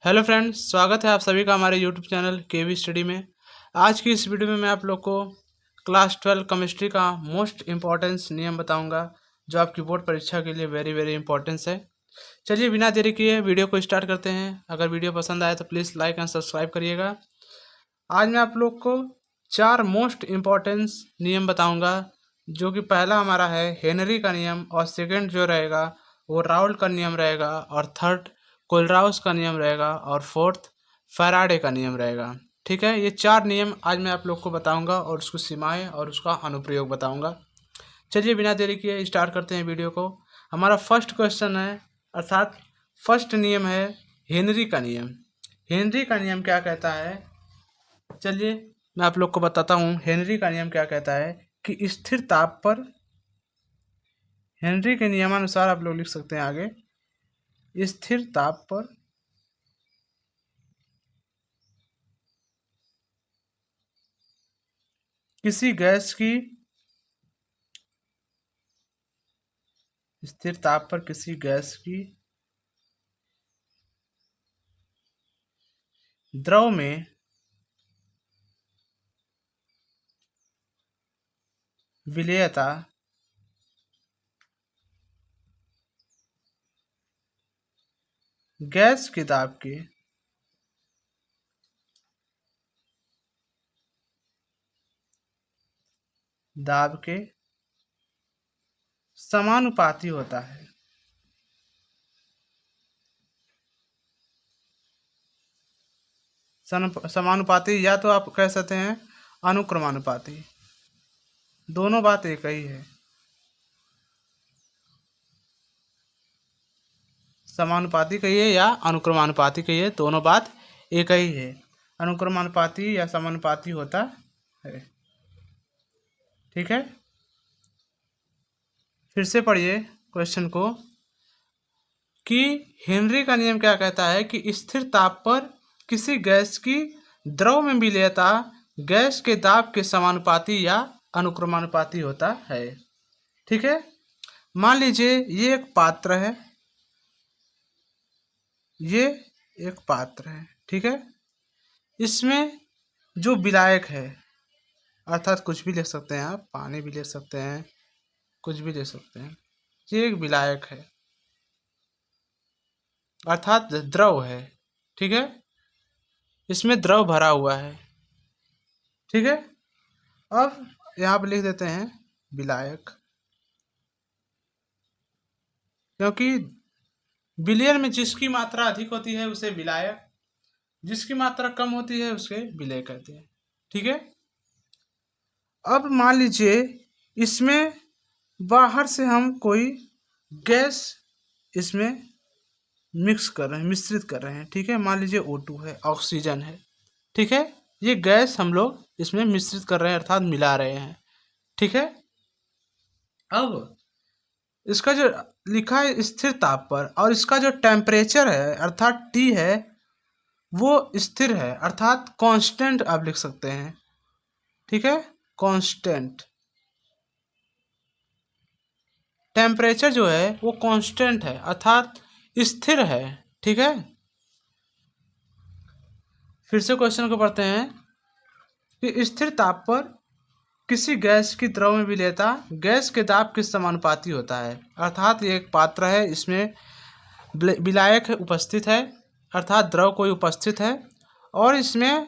Hello friends, स्वागत है आप सभी का हमारे यूट्यूब चैनल केवी स्टडी में। आज की इस वीडियो में मैं आप लोग को क्लास 12 केमिस्ट्री का मोस्ट इम्पॉर्टेंस नियम बताऊंगा, जो आपकी बोर्ड परीक्षा के लिए वेरी वेरी इंपॉर्टेंस है। चलिए बिना देरी किए वीडियो को स्टार्ट करते हैं। अगर वीडियो पसंद आए तो प्लीज़ लाइक एंड सब्सक्राइब करिएगा। आज मैं आप लोग को 4 मोस्ट इम्पॉर्टेंस नियम बताऊँगा, जो कि पहला हमारा है हेनरी का नियम, और सेकेंड जो रहेगा वो राउल्ट का नियम रहेगा, और थर्ड कोलराउस का नियम रहेगा, और फोर्थ फैराडे का नियम रहेगा। ठीक है, ये 4 नियम आज मैं आप लोग को बताऊंगा और उसको सीमाएं और उसका अनुप्रयोग बताऊंगा। चलिए बिना देरी किए स्टार्ट करते हैं वीडियो को। हमारा फर्स्ट क्वेश्चन है, अर्थात फर्स्ट नियम है हेनरी का नियम। हेनरी का नियम क्या कहता है, चलिए मैं आप लोग को बताता हूँ। हेनरी का नियम क्या कहता है कि स्थिर ताप पर, हेनरी के नियमानुसार आप लोग लिख सकते हैं आगे, स्थिर ताप पर किसी गैस की, स्थिर ताप पर किसी गैस की द्रव में विलेयता गैस के दाब के समानुपाती होता है। समानुपाती, या तो आप कह सकते हैं अनुक्रमानुपाती, दोनों बात एक ही है। समानुपाती कहिए या अनुक्रमानुपाती कहिए, दोनों बात एक ही है। अनुक्रमानुपाती या समानुपाती होता है। ठीक है, फिर से पढ़िए क्वेश्चन को कि हेनरी का नियम क्या कहता है कि स्थिर ताप पर किसी गैस की द्रव में विलेयता गैस के दाब के समानुपाती या अनुक्रमानुपाती होता है। ठीक है, मान लीजिए ये एक पात्र है, ये एक पात्र है। ठीक है, इसमें जो विलायक है, अर्थात कुछ भी ले सकते हैं आप, पानी भी ले सकते हैं, कुछ भी ले सकते हैं, ये एक विलायक है अर्थात द्रव है। ठीक है, इसमें द्रव भरा हुआ है। ठीक है, अब यहाँ पर लिख देते हैं विलायक, क्योंकि विलयन में जिसकी मात्रा अधिक होती है उसे विलायक, जिसकी मात्रा कम होती है उसे विलय कहते हैं। ठीक है, अब मान लीजिए इसमें बाहर से हम कोई गैस इसमें मिक्स कर रहे हैं, मिश्रित कर रहे हैं। ठीक है, मान लीजिए O2 है, ऑक्सीजन है। ठीक है, ये गैस हम लोग इसमें मिश्रित कर रहे हैं, अर्थात मिला रहे हैं। ठीक है, अब इसका जो लिखा है स्थिर ताप पर, और इसका जो टेम्परेचर है अर्थात T है, वो स्थिर है, अर्थात कांस्टेंट आप लिख सकते हैं। ठीक है, कांस्टेंट टेम्परेचर जो है वो कांस्टेंट है, अर्थात स्थिर है। ठीक है, फिर से क्वेश्चन को पढ़ते हैं कि स्थिर ताप पर किसी गैस की द्रव में विलेयता गैस के दाब के समानुपाती होता है। अर्थात ये एक पात्र है, इसमें विलायक उपस्थित है, अर्थात द्रव कोई उपस्थित है, और इसमें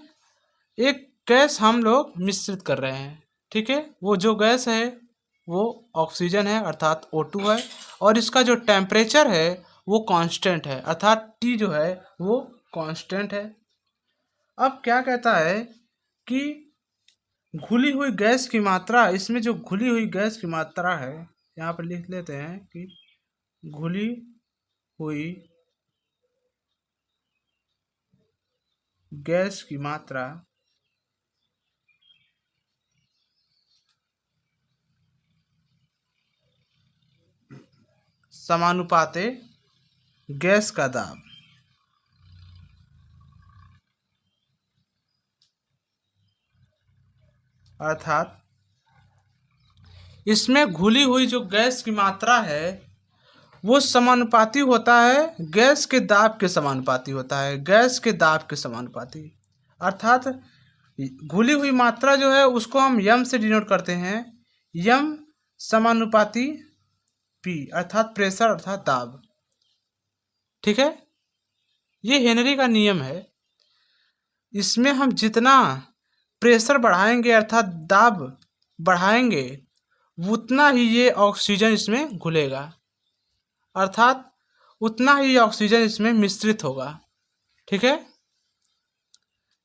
एक गैस हम लोग मिश्रित कर रहे हैं। ठीक है, वो जो गैस है वो ऑक्सीजन है, अर्थात O2 है, और इसका जो टेम्परेचर है वो कांस्टेंट है, अर्थात T जो है वो कांस्टेंट है। अब क्या कहता है कि घुली हुई गैस की मात्रा, इसमें जो घुली हुई गैस की मात्रा है, यहाँ पर लिख लेते हैं कि घुली हुई गैस की मात्रा समानुपाते गैस का दाब, अर्थात इसमें घुली हुई जो गैस की मात्रा है वो समानुपाती होता है गैस के दाब के समानुपाती होता है, गैस के दाब के समानुपाती। अर्थात घुली हुई मात्रा जो है उसको हम यम से डिनोट करते हैं, यम समानुपाती पी, अर्थात प्रेशर अर्थात दाब। ठीक है, ये हेनरी का नियम है। इसमें हम जितना प्रेशर बढ़ाएंगे अर्थात दाब बढ़ाएंगे उतना ही ये ऑक्सीजन इसमें घुलेगा, अर्थात उतना ही ऑक्सीजन इसमें मिश्रित होगा। ठीक है,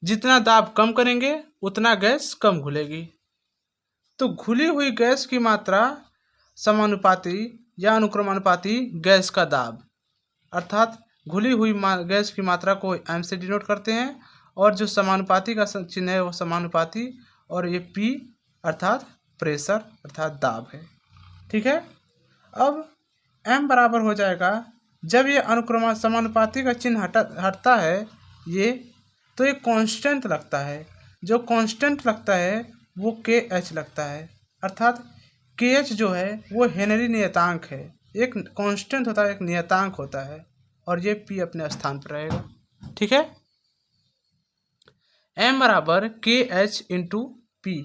जितना दाब कम करेंगे उतना गैस कम घुलेगी। तो घुली हुई गैस की मात्रा समानुपाती या अनुक्रमानुपाती गैस का दाब, अर्थात घुली हुई गैस की मात्रा को एम से डिनोट करते हैं, और जो समानुपाती का चिन्ह है वो समानुपाती, और ये पी अर्थात प्रेशर अर्थात दाब है। ठीक है, अब एम बराबर हो जाएगा, जब ये अनुक्रम समानुपाती का चिन्ह हटता है ये, तो ये कांस्टेंट लगता है। जो कांस्टेंट लगता है वो के एच लगता है, अर्थात के एच जो है वो हेनरी नियतांक है। एक कांस्टेंट होता है, एक नियतांक होता है, और ये पी अपने स्थान पर रहेगा। ठीक है, एम बराबर के एच इंटू पी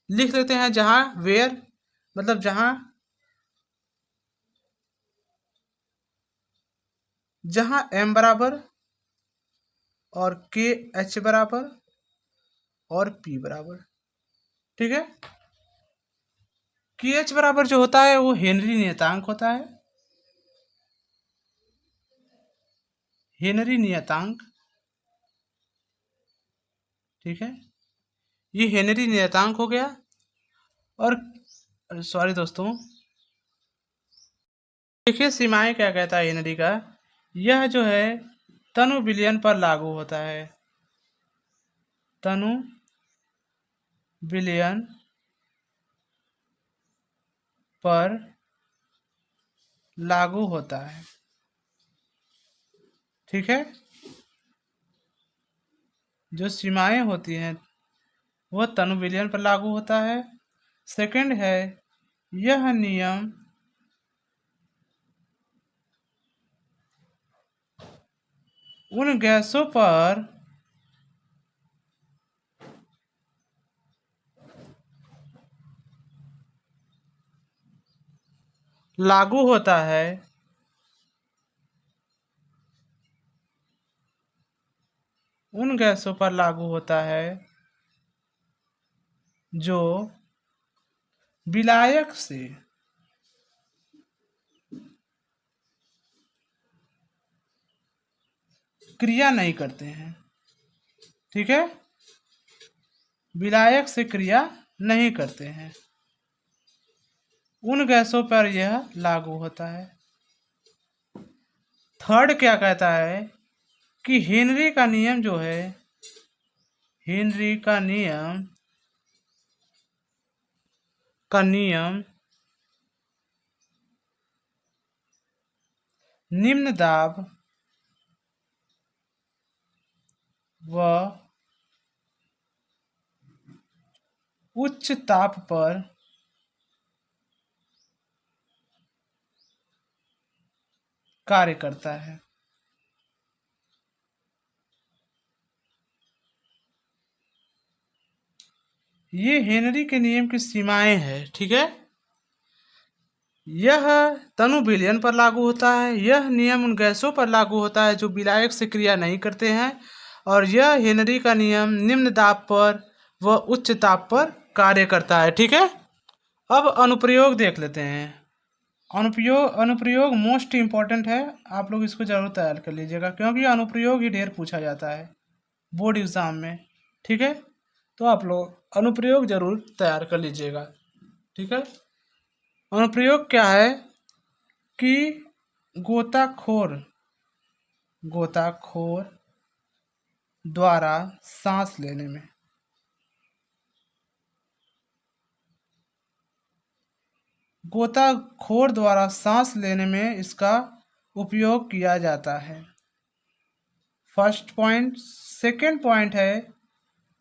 लिख देते हैं, जहां वेयर मतलब जहां एम बराबर और के एच बराबर और पी बराबर। ठीक है, के एच बराबर जो होता है वो हेनरी नियतांक होता है, हेनरी नियतांक। ठीक है, ये हेनरी नियतांक हो गया। और सॉरी दोस्तों, देखिए सीमाएं क्या कहता है हेनरी का, यह जो है तनु विलयन पर लागू होता है, तनु विलयन पर लागू होता है। ठीक है, जो सीमाएं होती हैं वह तनु विलयन पर लागू होता है। सेकंड है, यह नियम उन गैसों पर लागू होता है उन गैसों पर लागू होता है जो विलायक से क्रिया नहीं करते हैं। ठीक है, विलायक से क्रिया नहीं करते हैं, उन गैसों पर यह लागू होता है। थर्ड क्या कहता है कि हेनरी का नियम जो है, हेनरी का नियम निम्न दाब व उच्च ताप पर कार्य करता है। ये हेनरी के नियम की सीमाएं हैं। ठीक है, यह तनु विलयन पर लागू होता है, यह नियम उन गैसों पर लागू होता है जो विलायक से क्रिया नहीं करते हैं, और यह हेनरी का नियम निम्न दाब पर व उच्च ताप पर कार्य करता है। ठीक है, अब अनुप्रयोग देख लेते हैं। अनुप्रयोग मोस्ट इम्पॉर्टेंट है, आप लोग इसको जरूर तैयार कर लीजिएगा, क्योंकि अनुप्रयोग ही ढेर पूछा जाता है बोर्ड एग्जाम में। ठीक है, तो आप लोग अनुप्रयोग जरूर तैयार कर लीजिएगा। ठीक है, अनुप्रयोग क्या है कि गोताखोर द्वारा सांस लेने में, गोताखोर द्वारा सांस लेने में इसका उपयोग किया जाता है। First point. सेकंड पॉइंट है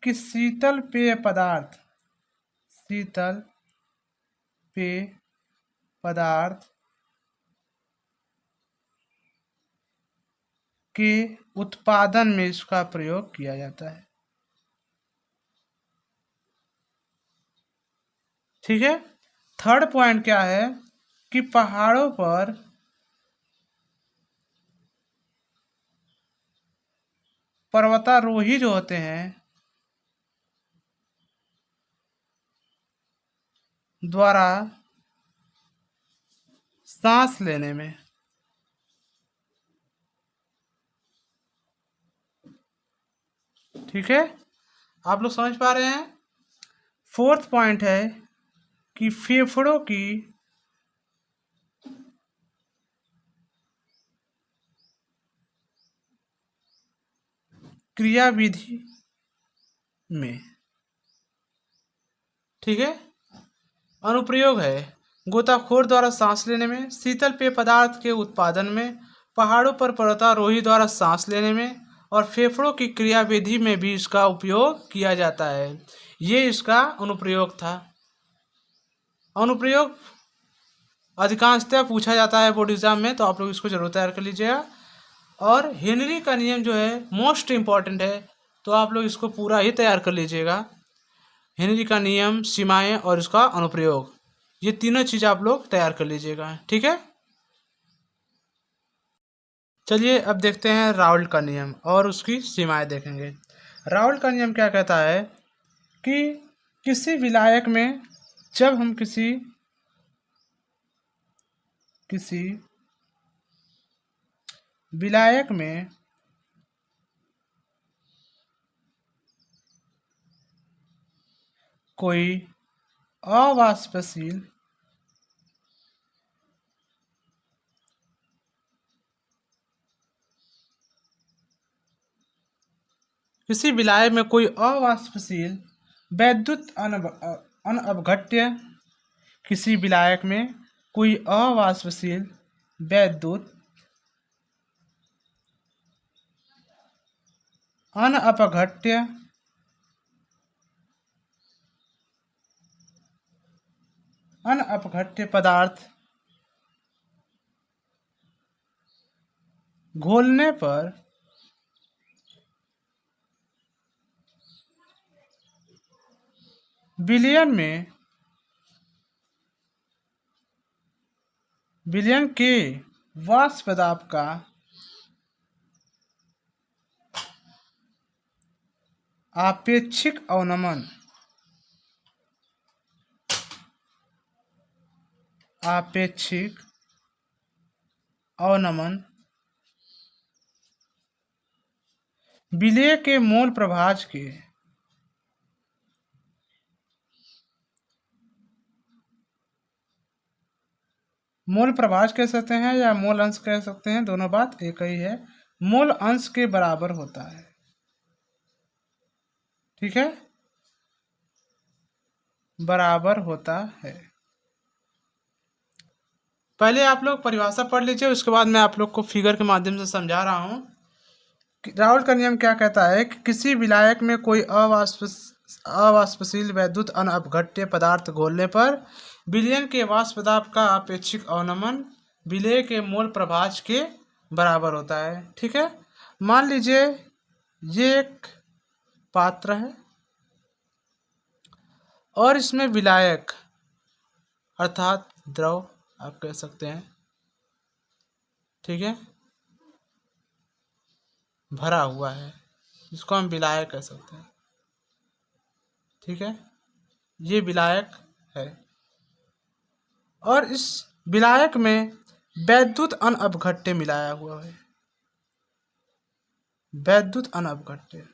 कि शीतल पेय पदार्थ के उत्पादन में इसका प्रयोग किया जाता है। ठीक है। थर्ड पॉइंट क्या है कि पहाड़ों पर पर्वतारोही जो होते हैं द्वारा सांस लेने में, ठीक है, आप लोग समझ पा रहे हैं। फोर्थ पॉइंट है कि फेफड़ों की क्रियाविधि में, ठीक है, अनुप्रयोग है गोताखोर द्वारा सांस लेने में, शीतल पेय पदार्थ के उत्पादन में, पहाड़ों पर पर्वतारोही द्वारा सांस लेने में और फेफड़ों की क्रियाविधि में भी इसका उपयोग किया जाता है। ये इसका अनुप्रयोग था। अनुप्रयोग अधिकांशतः पूछा जाता है बोर्ड एग्जाम में, तो आप लोग इसको जरूर तैयार कर लीजिएगा। और हेनरी का नियम जो है मोस्ट इम्पॉर्टेंट है, तो आप लोग इसको पूरा ही तैयार कर लीजिएगा। हेनरी का नियम, सीमाएं और इसका अनुप्रयोग, ये तीनों चीज़ आप लोग तैयार कर लीजिएगा। ठीक है, चलिए अब देखते हैं राउल्ट का नियम और उसकी सीमाएं देखेंगे। राउल्ट का नियम क्या कहता है कि किसी विलायक में जब हम किसी विलायक में कोई अवाष्पशील वैद्युत अनअवघट्य, किसी विलायक में कोई अवाष्पशील वैद्युत अनअपघट्य पदार्थ घोलने पर विलयन के वाष्प दाब का आपेक्षिक अवनमन विलेय के मोल प्रभाज के मोल प्रभाज कह सकते हैं या मोल अंश कह सकते हैं, दोनों बात एक ही है, मोल अंश के बराबर होता है। ठीक है, बराबर होता है। पहले आप लोग परिभाषा पढ़ लीजिए, उसके बाद मैं आप लोग को फिगर के माध्यम से समझा रहा हूँ। राउल्ट का नियम क्या कहता है कि किसी विलायक में कोई अवाष्पशील वैद्युत अनअपघट्य पदार्थ घोलने पर विलयन के वाष्प दाब का आपेक्षिक अवनमन विलेय के मोल प्रभाज के बराबर होता है। ठीक है, मान लीजिए ये एक पात्र है और इसमें विलायक अर्थात द्रव आप कह सकते हैं, ठीक है, भरा हुआ है, जिसको हम विलायक कह सकते हैं। ठीक है, ये विलायक है और इस विलायक में वैद्युत अनअपघट्य मिलाया हुआ है, वैद्युत अनअपघट्य।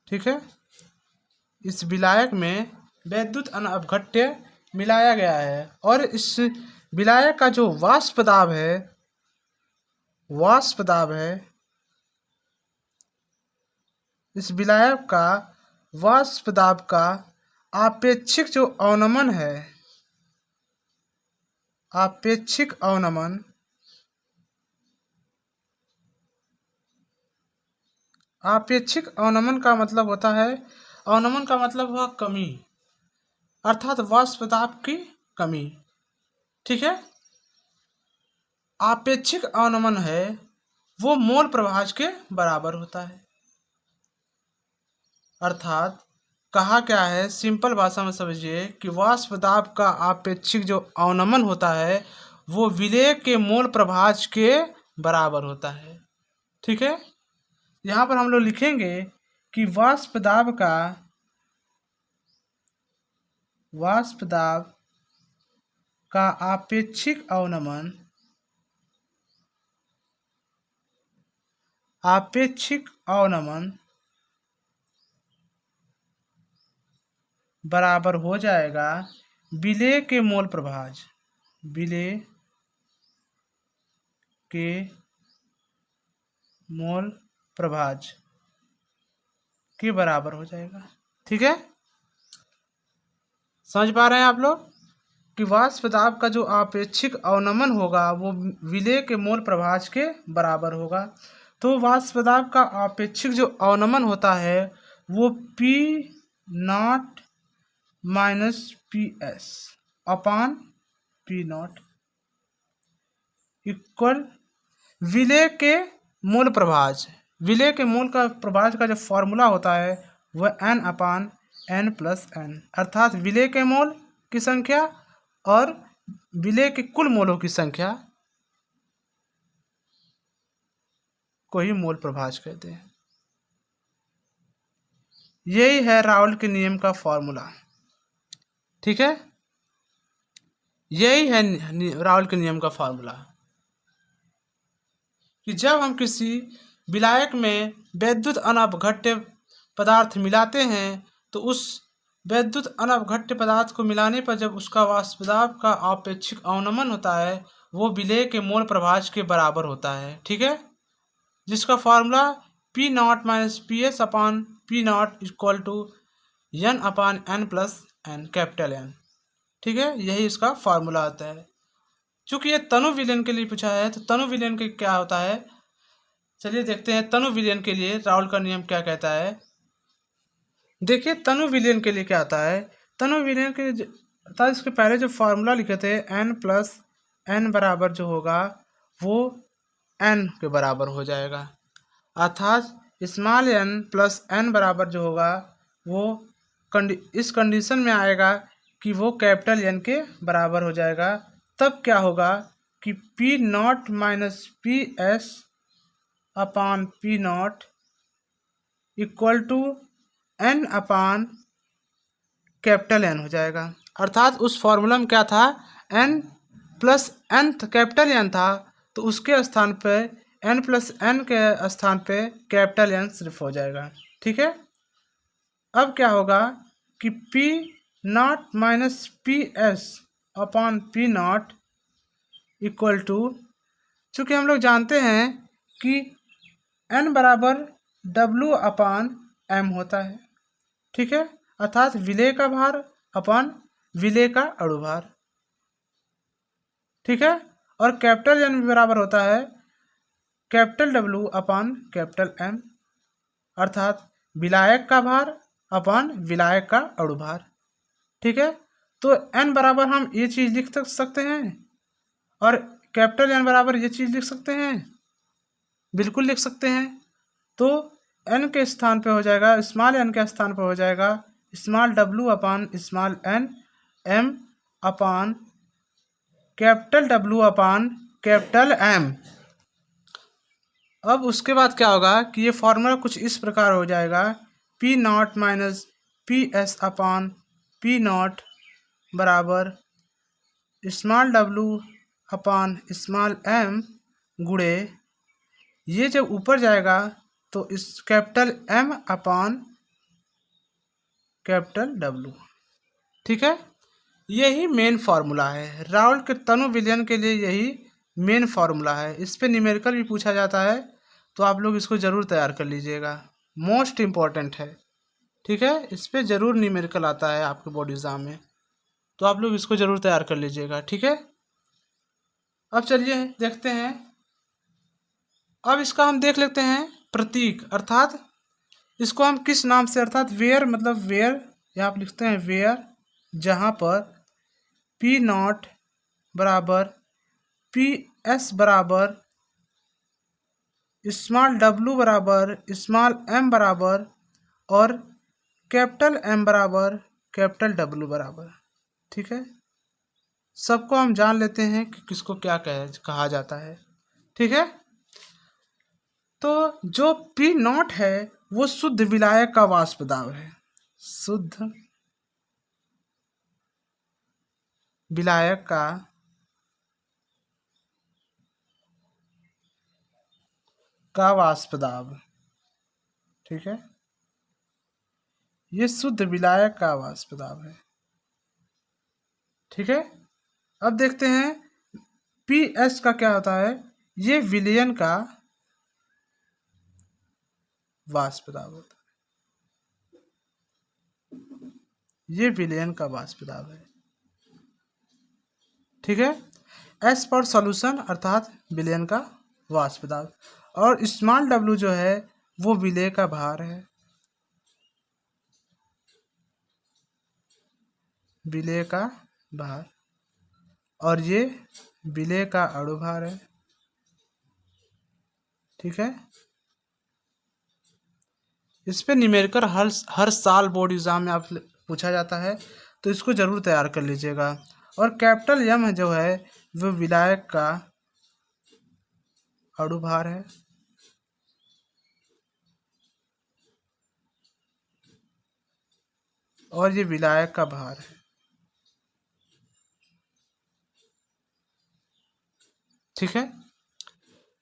ठीक है, इस विलायक में वैद्युत अनअपघट्य मिलाया गया है और इस विलायक का जो वाष्प दाब है, इस विलायक का वाष्प दाब का आपेक्षिक जो अवनमन है, आपेक्षिक अवनमन का मतलब होता है, अवनमन का मतलब हुआ कमी, अर्थात वाष्प दाब की कमी। ठीक है। आपेक्षिक अवनमन है वो मोल प्रभाज के बराबर होता है। अर्थात कहा क्या है, सिंपल भाषा में समझिए कि वाष्प दाब का आपेक्षिक जो अवनमन होता है वो विलेय के मोल प्रभाज के बराबर होता है। ठीक है। यहाँ पर हम लोग लिखेंगे कि वाष्प दाब का आपेक्षिक अवनमन बराबर हो जाएगा विलेय के मोल प्रभाज के बराबर हो जाएगा। ठीक है। समझ पा रहे हैं आप लोग कि वाष्प दाब का जो आपेक्षिक अवनमन होगा वो विलेय के मोल प्रभाज के बराबर होगा। तो वाष्प दाब का आपेक्षिक जो अवनमन होता है वो P not minus P S upon P not equal विलेय के मोल प्रभाज। विलेय के मोल का प्रभाज का जो फॉर्मूला होता है वह n upon n plus n, अर्थात विलेय के मोल की संख्या और विलेय के कुल मोलों की संख्या को ही मोल प्रभाज कहते हैं। यही है राउल्ट के नियम का फॉर्मूला। ठीक है। यही है राउल्ट के नियम का फॉर्मूला कि जब हम किसी विलायक में वैद्युत अनवघट्य पदार्थ मिलाते हैं तो उस वैद्युत अनवघट्य पदार्थ को मिलाने पर जब उसका वाष्प दाब का आपेक्षिक अवनमन होता है वो विलेय के मोल प्रभाज के बराबर होता है। ठीक है। जिसका formula P not minus P S upon P not equal to n upon n plus n, capital N। ठीक है। यही इसका फॉर्मूला आता है। चूंकि ये तनु विलयन के लिए पूछा है तो तनु विलयन के क्या होता है, चलिए देखते हैं तनु विलयन के लिए राउल्ट का नियम क्या कहता है। देखिए तनु विलयन के लिए क्या आता है। तनु विलयन के अर्थात इसके पहले जो फॉर्मूला लिखे थे n प्लस n बराबर जो होगा वो n के बराबर हो जाएगा। अर्थात स्मॉल n प्लस n बराबर जो होगा वो इस कंडीशन में आएगा कि वो कैपिटल N के बराबर हो जाएगा। तब क्या होगा कि P not minus P S upon P not equal to n upon capital N हो जाएगा। अर्थात उस फॉर्मूला में क्या था, n plus n capital N था तो उसके स्थान पे n प्लस n के स्थान पे कैपिटल N सिर्फ हो जाएगा। ठीक है। अब क्या होगा कि P not minus P S upon P not equal to, चूँकि हम लोग जानते हैं कि n बराबर W अपान m होता है। ठीक है। अर्थात विलेय का भार अपान विलेय का अणुभार। ठीक है। और कैपिटल N बराबर होता है कैपिटल W अपान कैपिटल M, अर्थात विलायक का भार अपान विलायक का अणुभार। ठीक है। तो n बराबर हम ये चीज़ लिख सकते हैं और कैपिटल N बराबर ये चीज़ लिख सकते हैं, बिल्कुल लिख सकते हैं। तो n के स्थान पे हो जाएगा, स्मॉल n के स्थान पे हो जाएगा small w upon small n, m upon capital W अपान कैपिटल M। अब उसके बाद क्या होगा कि ये फॉर्मूला कुछ इस प्रकार हो जाएगा P not minus P S upon P naught बराबर small w upon small m गुणे, ये जब ऊपर जाएगा तो इस capital M upon capital W। ठीक है। यही मेन फार्मूला है राउल्ट के तनु विलयन के लिए, यही मेन फार्मूला है। इस पे न्यूमेरिकल भी पूछा जाता है तो आप लोग इसको ज़रूर तैयार कर लीजिएगा, मोस्ट इम्पॉर्टेंट है। ठीक है। इस पे ज़रूर न्यूमेरिकल आता है आपके बोर्ड एग्ज़ाम में, तो आप लोग इसको ज़रूर तैयार कर लीजिएगा। ठीक है। अब चलिए देखते हैं, अब इसका हम देख लेते हैं प्रतीक, अर्थात इसको हम किस नाम से, अर्थात वेयर, मतलब वेयर यहाँ आप लिखते हैं वेयर, जहाँ पर P नॉट बराबर पी एस बराबर स्मॉल w बराबर स्मॉल m बराबर और कैपिटल M बराबर कैपिटल W बराबर। ठीक है, सबको हम जान लेते हैं कि किसको क्या कहा जाता है। ठीक है, तो जो पी नॉट है वो शुद्ध विलायक का वाष्प दाब है। शुद्ध विलायक का वाष्प दाब। ठीक है, ये शुद्ध विलायक का वाष्प दाब है। ठीक है, अब देखते हैं पी एस का क्या होता है। ये विलयन का वाष्प दाब होता है। ये विलयन का वाष्प दाब है। ठीक है, एस पर सॉल्यूशन अर्थात विलयन का वाष्प दाब, और स्मॉल डब्ल्यू जो है वो विलेय का भार है। विलेय का भार, और ये विलेय का अणुभार है। ठीक है, इस पे न्यूमेरिकल हर साल बोर्ड एग्जाम में आप पूछा जाता है, तो इसको जरूर तैयार कर लीजिएगा। और कैपिटल एम जो है वो विलायक का अणुभार है। और ये विलायक का भार है। ठीक है,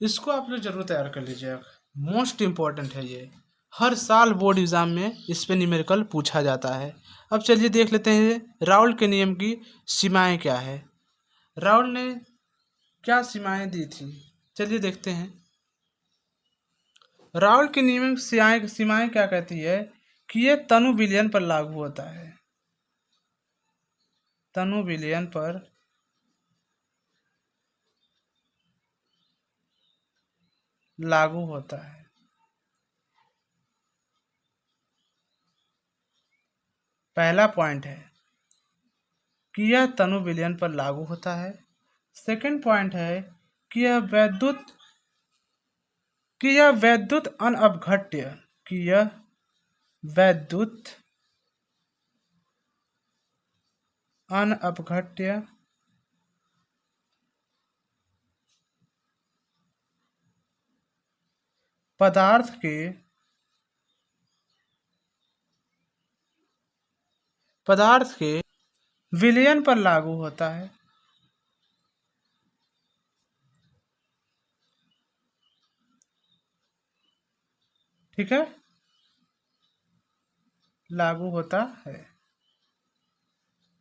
इसको आप लोग जरूर तैयार कर लीजिएगा, मोस्ट इम्पोर्टेंट है ये। हर साल बोर्ड एग्जाम में इस पे न्यूमेरिकल पूछा जाता है। अब चलिए देख लेते हैं राउल के नियम की सीमाएं क्या है। राउल ने क्या सीमाएं दी थी, चलिए देखते हैं। राउल के नियम की सीमाएं क्या कहती है कि ये तनु विलयन पर लागू होता है। तनु विलयन पर लागू होता है। पहला पॉइंट है कि यह तनु विलयन पर लागू होता है। सेकंड पॉइंट है कि यह वैद्युत अनअपघट्य पदार्थ के विलयन पर लागू होता है। ठीक है, लागू होता है।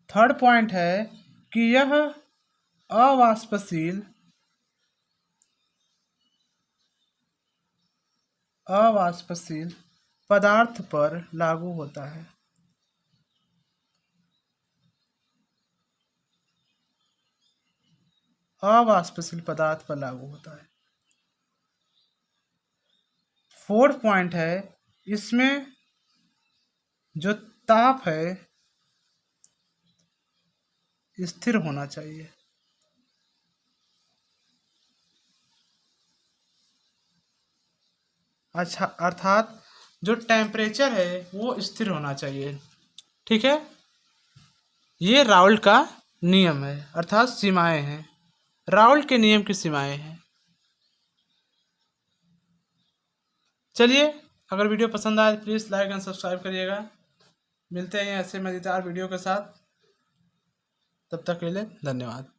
थर्ड पॉइंट है कि यह अवाष्पशील पदार्थ पर लागू होता है। अवाष्पशील पदार्थ पर लागू होता है। फोर्थ पॉइंट है इसमें जो ताप है स्थिर होना चाहिए। अच्छा, अर्थात जो टेम्परेचर है वो स्थिर होना चाहिए। ठीक है, ये राउल का नियम है अर्थात सीमाएं हैं। राउल के नियम की सीमाएं हैं। चलिए, अगर वीडियो पसंद आए तो प्लीज़ लाइक एंड सब्सक्राइब करिएगा। मिलते हैं ऐसे मज़ेदार वीडियो के साथ, तब तक के लिए धन्यवाद।